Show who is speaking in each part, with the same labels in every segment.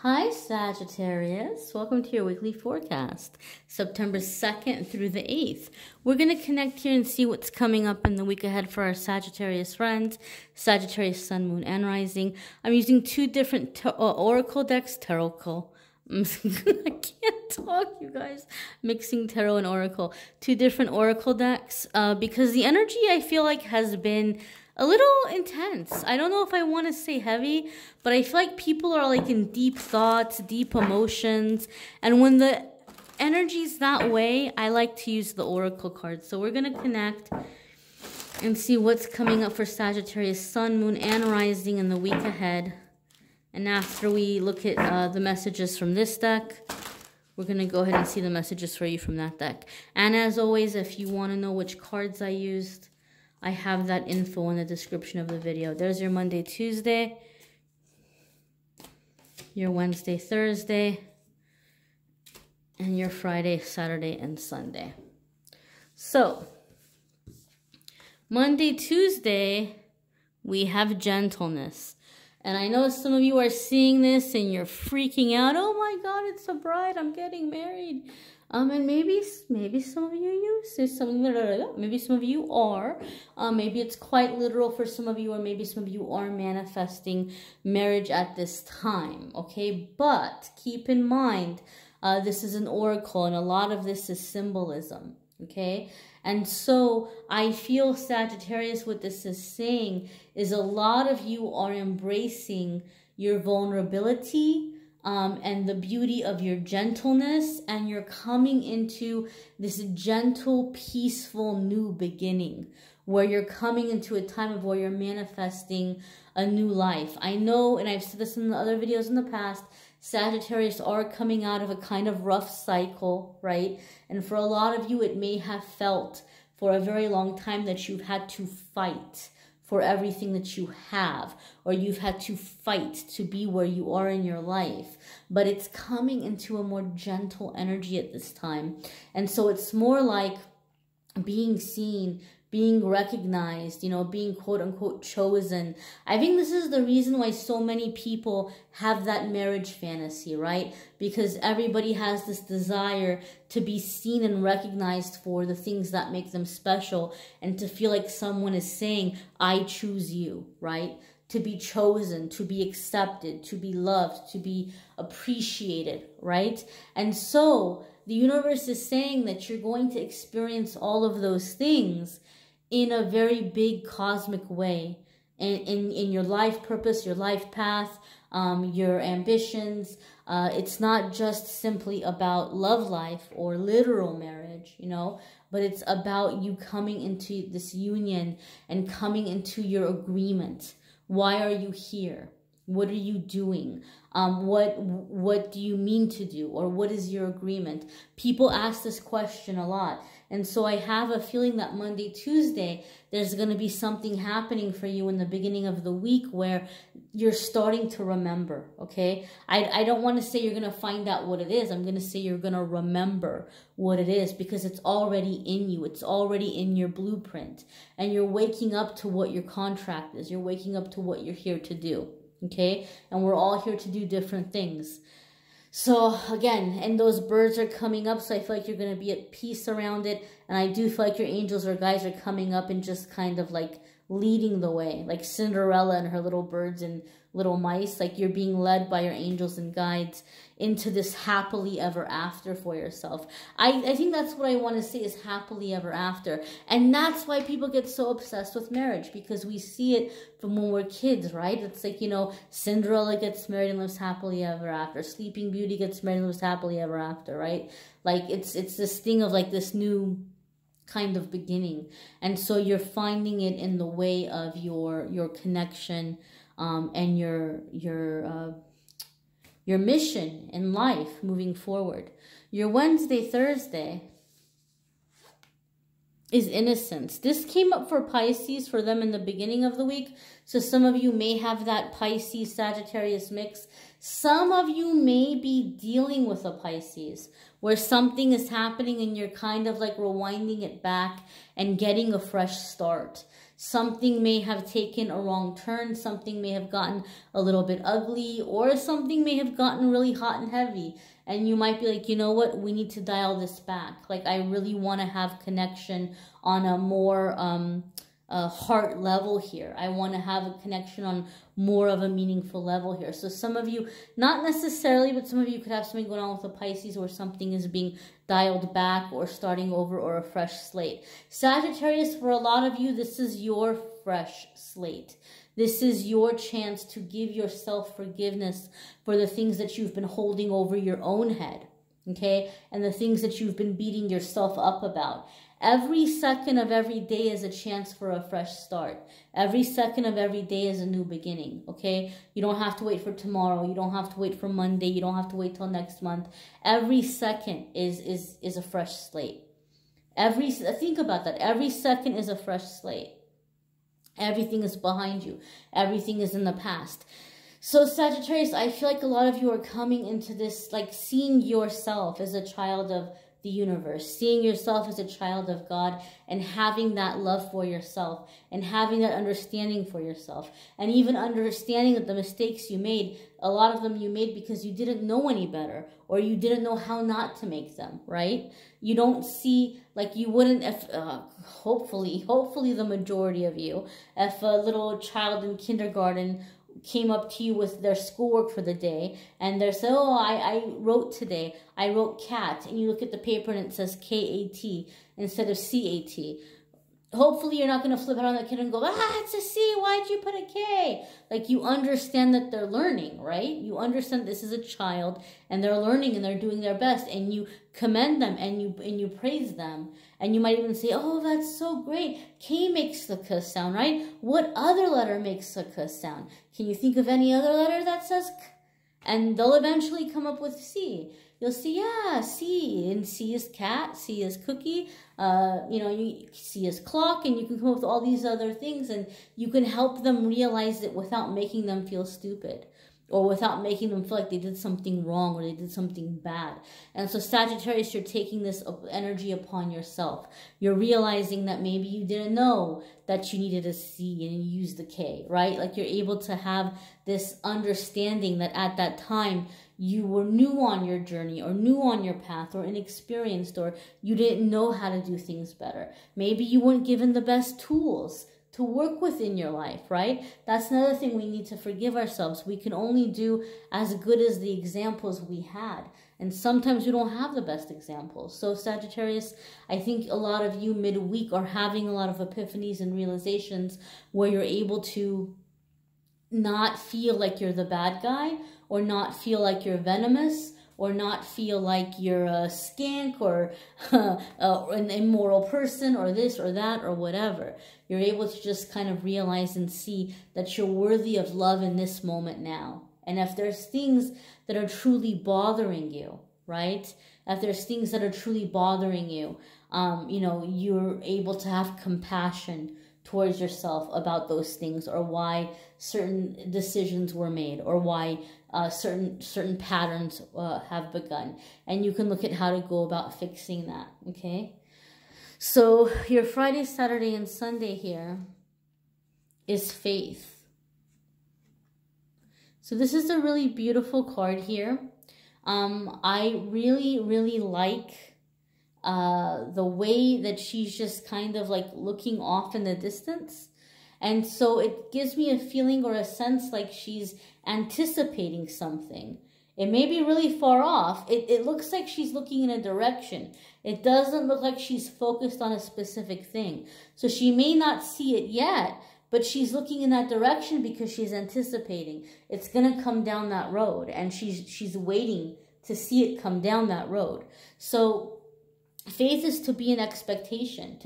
Speaker 1: Hi Sagittarius, welcome to your weekly forecast, September 2nd through the 8th. We're going to connect here and see what's coming up in the week ahead for our Sagittarius friends, Sagittarius Sun, Moon, and Rising. I'm using two different oracle decks, I can't talk, you guys. Mixing tarot and oracle. Two different oracle decks because the energy I feel like has been a little intense. I don't know if I want to say heavy, but I feel like people are like in deep thoughts, deep emotions. And when the energy's that way, I like to use the oracle cards. So we're going to connect and see what's coming up for Sagittarius Sun, Moon, and Rising in the week ahead. And after we look at the messages from this deck, we're going to go ahead and see the messages for you from that deck. And as always, if you want to know which cards I used, I have that info in the description of the video. There's your Monday, Tuesday, your Wednesday, Thursday, and your Friday, Saturday, and Sunday. So, Monday, Tuesday, we have gentleness. And I know some of you are seeing this and you're freaking out. Oh my God, it's a bride. I'm getting married. And maybe some of you use this. Maybe some of you are. Maybe it's quite literal for some of you, or maybe some of you are manifesting marriage at this time. Okay, but keep in mind, this is an oracle, and a lot of this is symbolism. Okay, and so I feel, Sagittarius, what this is saying is a lot of you are embracing your vulnerability and the beauty of your gentleness, and you're coming into this gentle, peaceful new beginning where you're coming into a time of where you're manifesting a new life. I know, and I've said this in the other videos in the past, Sagittarius are coming out of a kind of rough cycle, right? And for a lot of you, it may have felt for a very long time that you've had to fight for everything that you have, or you've had to fight to be where you are in your life. But it's coming into a more gentle energy at this time. And so it's more like being seen, being recognized, you know, being quote unquote chosen. I think this is the reason why so many people have that marriage fantasy, right? Because everybody has this desire to be seen and recognized for the things that make them special, and to feel like someone is saying, I choose you, right? To be chosen, to be accepted, to be loved, to be appreciated, right? And so the universe is saying that you're going to experience all of those things in a very big cosmic way, in your life purpose, your life path, your ambitions. It's not just simply about love life or literal marriage, you know, but it's about you coming into this union and coming into your agreement. Why are you here? What are you doing? What do you mean to do? Or what is your agreement? People ask this question a lot. And so I have a feeling that Monday, Tuesday, there's going to be something happening for you in the beginning of the week where you're starting to remember, okay? I don't want to say you're going to find out what it is. I'm going to say you're going to remember what it is, because it's already in you. It's already in your blueprint. And you're waking up to what your contract is. You're waking up to what you're here to do, okay? And we're all here to do different things. So again, and those birds are coming up, so I feel like you're going to be at peace around it. And I do feel like your angels or guides are coming up and just kind of like leading the way, like Cinderella and her little birds and little mice. Like you're being led by your angels and guides into this happily ever after for yourself. I think that's what I want to say, is happily ever after. And that's why people get so obsessed with marriage, because we see it from when we're kids, right? It's like, you know, Cinderella gets married and lives happily ever after. Sleeping Beauty gets married and lives happily ever after, right? Like it's this thing of like this new kind of beginning. And so you're finding it in the way of your connection and your mission in life moving forward. Your Wednesday, Thursday is innocence. This came up for Pisces for them in the beginning of the week. So some of you may have that Pisces Sagittarius mix. Some of you may be dealing with a Pisces where something is happening and you're kind of like rewinding it back and getting a fresh start. Something may have taken a wrong turn, something may have gotten a little bit ugly, or something may have gotten really hot and heavy. And you might be like, you know what, we need to dial this back. Like, I really want to have connection on a more heart level here. I want to have a connection on more of a meaningful level here. So some of you, not necessarily, but some of you could have something going on with the Pisces where something is being dialed back or starting over or a fresh slate. Sagittarius, for a lot of you, this is your fresh slate. This is your chance to give yourself forgiveness for the things that you've been holding over your own head, okay? And the things that you've been beating yourself up about. Every second of every day is a chance for a fresh start. Every second of every day is a new beginning, okay? You don't have to wait for tomorrow. You don't have to wait for Monday. You don't have to wait till next month. Every second is a fresh slate. Think about that. Every second is a fresh slate. Everything is behind you. Everything is in the past. So Sagittarius, I feel like a lot of you are coming into this, like seeing yourself as a child of the universe, seeing yourself as a child of God, and having that love for yourself, and having that understanding for yourself, and even understanding that the mistakes you made, a lot of them you made because you didn't know any better, or you didn't know how not to make them, right? You don't see, like you wouldn't, if, hopefully the majority of you, if a little child in kindergarten came up to you with their schoolwork for the day, and they're saying, oh, I wrote today, I wrote cat, and you look at the paper and it says K-A-T instead of C-A-T. Hopefully you're not going to flip it on that kid and go, it's a C, why'd you put a K? Like, you understand that they're learning, right? You understand this is a child, and they're learning, and they're doing their best, and you commend them, and you praise them. And you might even say, oh, that's so great. K makes the K sound, right? What other letter makes the K sound? Can you think of any other letter that says K? And they'll eventually come up with C. You'll see, yeah, C, and C is cat, C is cookie, C is clock, and you can come up with all these other things, and you can help them realize it without making them feel stupid, or without making them feel like they did something wrong or they did something bad. And so Sagittarius, you're taking this energy upon yourself. You're realizing that maybe you didn't know that you needed a C and you used the K, right? Like, you're able to have this understanding that at that time you were new on your journey, or new on your path, or inexperienced, or you didn't know how to do things better. Maybe you weren't given the best tools to work with in your life, right? That's another thing we need to forgive ourselves. We can only do as good as the examples we had. And sometimes we don't have the best examples. So Sagittarius, I think a lot of you midweek are having a lot of epiphanies and realizations where you're able to not feel like you're the bad guy, or not feel like you're venomous, or not feel like you're a skank, or an immoral person, or this or that, or whatever. You're able to just kind of realize and see that you're worthy of love in this moment now. And if there's things that are truly bothering you, right? If there's things that are truly bothering you, you're able to have compassion towards yourself about those things, or why certain decisions were made, or why certain patterns have begun. And you can look at how to go about fixing that, okay? So your Friday, Saturday, and Sunday here is faith. So this is a really beautiful card here. I really, really like the way that she's just kind of like looking off in the distance. And so it gives me a feeling or a sense like she's anticipating something. It may be really far off. It looks like she's looking in a direction. It doesn't look like she's focused on a specific thing. So she may not see it yet, but she's looking in that direction because she's anticipating it's going to come down that road, and she's waiting to see it come down that road. So faith is to be an expectation,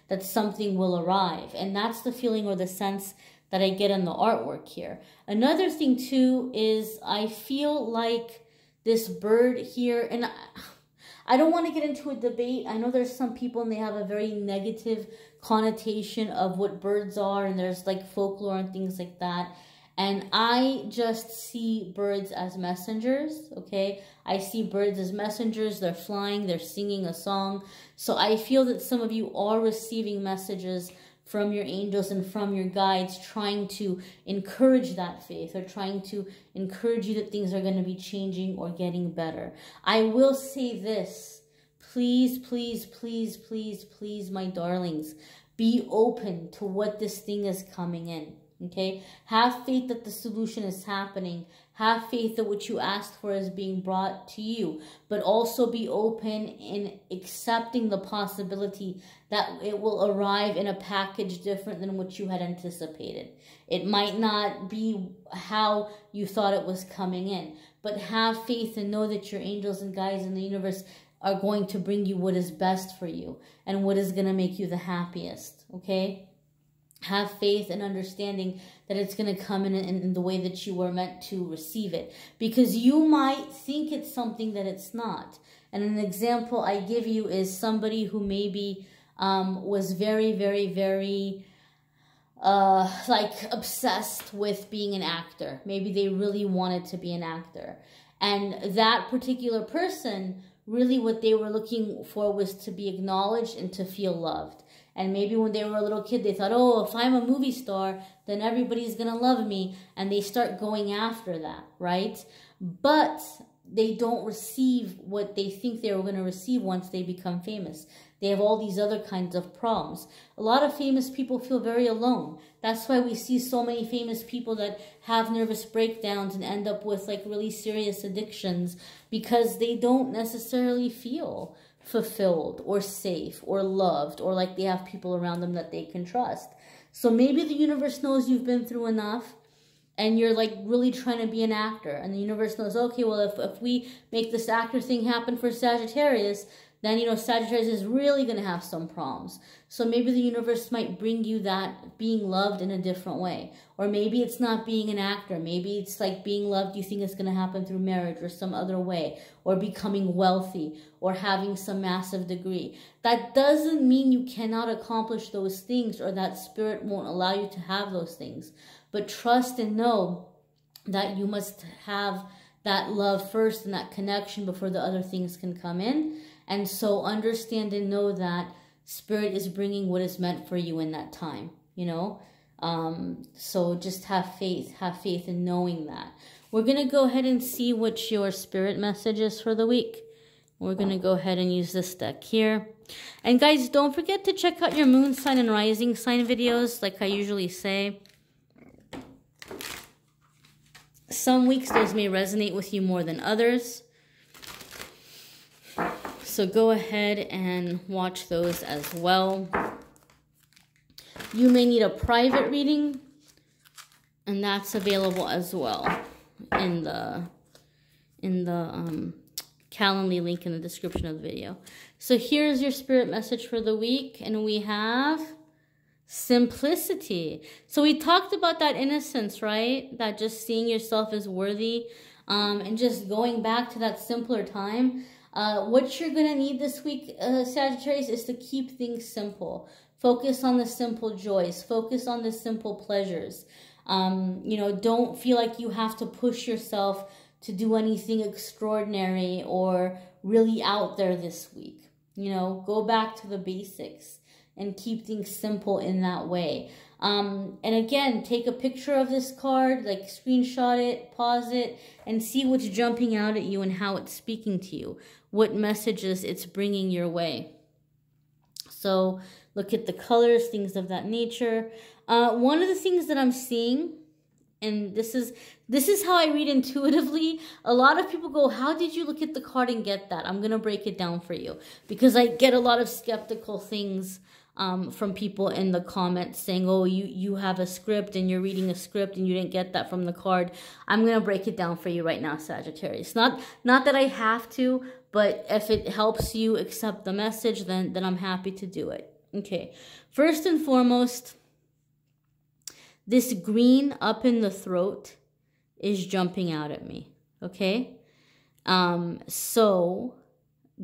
Speaker 1: that something will arrive. And that's the feeling or the sense that I get in the artwork here. Another thing too is I feel like this bird here, and I don't want to get into a debate. I know there's some people and they have a very negative connotation of what birds are, and there's like folklore and things like that. And I just see birds as messengers, okay? I see birds as messengers. They're flying, they're singing a song. So I feel that some of you are receiving messages from your angels and from your guides, trying to encourage that faith, or trying to encourage you that things are going to be changing or getting better. I will say this, please, please, please, please, please, my darlings, be open to what this thing is coming in. Okay, have faith that the solution is happening. Have faith that what you asked for is being brought to you, but also be open in accepting the possibility that it will arrive in a package different than what you had anticipated. It might not be how you thought it was coming in, but have faith and know that your angels and guides in the universe are going to bring you what is best for you and what is going to make you the happiest. Okay? Have faith and understanding that it's going to come in the way that you were meant to receive it. Because you might think it's something that it's not. And an example I give you is somebody who maybe was very, very, very like obsessed with being an actor. Maybe they really wanted to be an actor. And that particular person, really what they were looking for was to be acknowledged and to feel loved. And maybe when they were a little kid, they thought, oh, if I'm a movie star, then everybody's going to love me. And they start going after that, right? But they don't receive what they think they were going to receive once they become famous. They have all these other kinds of problems. A lot of famous people feel very alone. That's why we see so many famous people that have nervous breakdowns and end up with like really serious addictions, because they don't necessarily feel fulfilled or safe or loved, or like they have people around them that they can trust. So maybe the universe knows you've been through enough and you're like really trying to be an actor, and the universe knows, okay, well, if we make this actor thing happen for Sagittarius, then, you know, Sagittarius is really going to have some problems. So maybe the universe might bring you that being loved in a different way. Or maybe it's not being an actor. Maybe it's like being loved you think it's going to happen through marriage or some other way, or becoming wealthy, or having some massive degree. That doesn't mean you cannot accomplish those things, or that spirit won't allow you to have those things. But trust and know that you must have that love first and that connection before the other things can come in. And so understand and know that Spirit is bringing what is meant for you in that time, you know. So just have faith in knowing that. We're going to go ahead and see what your Spirit message is for the week. We're going to go ahead and use this deck here. And guys, don't forget to check out your moon sign and rising sign videos like I usually say. Some weeks those may resonate with you more than others. So go ahead and watch those as well. You may need a private reading, and that's available as well in the Calendly link in the description of the video. So here's your spirit message for the week, and we have simplicity. So we talked about that innocence, right? That just seeing yourself as worthy, and just going back to that simpler time. What you're going to need this week, Sagittarius, is to keep things simple. Focus on the simple joys. Focus on the simple pleasures. You know, don't feel like you have to push yourself to do anything extraordinary or really out there this week. You know, go back to the basics and keep things simple in that way. And again, take a picture of this card, like screenshot it, pause it, and see what's jumping out at you and how it's speaking to you, what messages it's bringing your way. So look at the colors, things of that nature. One of the things that I'm seeing, and this is how I read intuitively. A lot of people go, how did you look at the card and get that? I'm going to break it down for you, because I get a lot of skeptical things from people in the comments saying, oh, you have a script and you're reading a script and you didn't get that from the card. I'm going to break it down for you right now, Sagittarius. Not that I have to, but if it helps you accept the message, then I'm happy to do it. Okay, first and foremost, this green up in the throat is jumping out at me, okay? So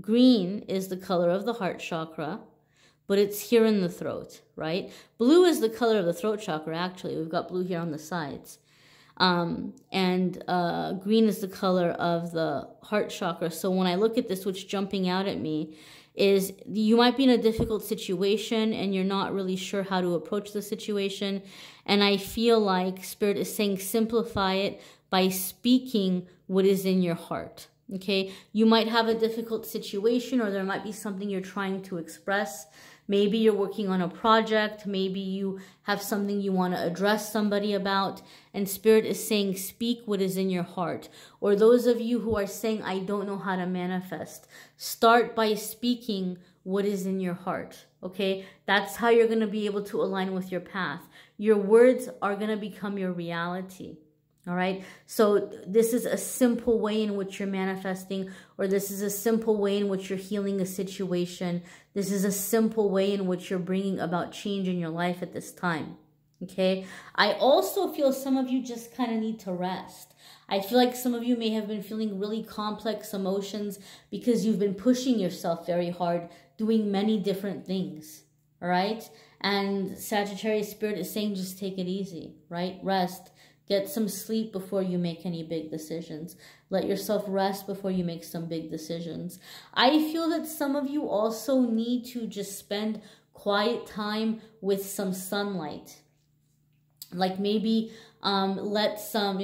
Speaker 1: green is the color of the heart chakra, but it's here in the throat, right? Blue is the color of the throat chakra, actually. We've got blue here on the sides. And green is the color of the heart chakra. So when I look at this, what's jumping out at me is you might be in a difficult situation and you're not really sure how to approach the situation. And I feel like Spirit is saying simplify it by speaking what is in your heart. Okay, you might have a difficult situation, or there might be something you're trying to express. Maybe you're working on a project. Maybe you have something you want to address somebody about. And Spirit is saying, speak what is in your heart. Or those of you who are saying, I don't know how to manifest, start by speaking what is in your heart. Okay, that's how you're going to be able to align with your path. Your words are going to become your reality. All right, so this is a simple way in which you're manifesting, or this is a simple way in which you're healing a situation. This is a simple way in which you're bringing about change in your life at this time. Okay, I also feel some of you just kind of need to rest. I feel like some of you may have been feeling really complex emotions because you've been pushing yourself very hard, doing many different things. All right, and Sagittarius Spirit is saying just take it easy, right? Rest. Get some sleep before you make any big decisions. Let yourself rest before you make some big decisions. I feel that some of you also need to just spend quiet time with some sunlight. Like maybe let some,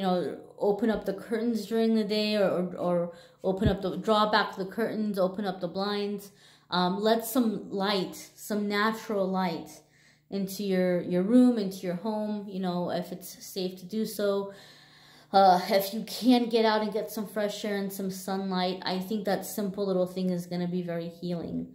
Speaker 1: open up the curtains during the day, or open up draw back the curtains, open up the blinds. Let some light, some natural light into your room, into your home, if it's safe to do so. If you can get out and get some fresh air and some sunlight, I think that simple little thing is going to be very healing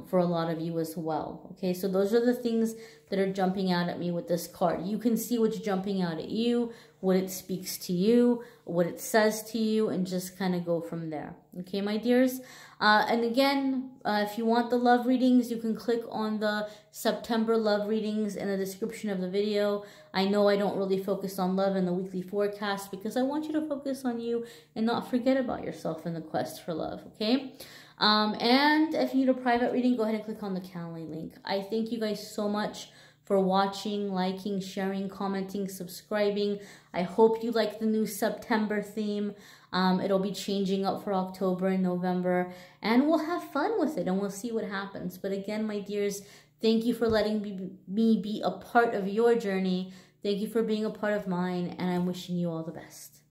Speaker 1: for a lot of you as well. Okay, so those are the things that are jumping out at me with this card. You can see what's jumping out at you, what it speaks to you, what it says to you, and just kind of go from there. Okay, my dears? And again, if you want the love readings, you can click on the September love readings in the description of the video. I know I don't really focus on love in the weekly forecast because I want you to focus on you and not forget about yourself in the quest for love, okay? And if you need a private reading, go ahead and click on the Calendly link. I thank you guys so much for watching, liking, sharing, commenting, subscribing. I hope you like the new September theme. It'll be changing up for October and November, and we'll have fun with it and we'll see what happens. But again, my dears, thank you for letting me be a part of your journey. Thank you for being a part of mine, and I'm wishing you all the best.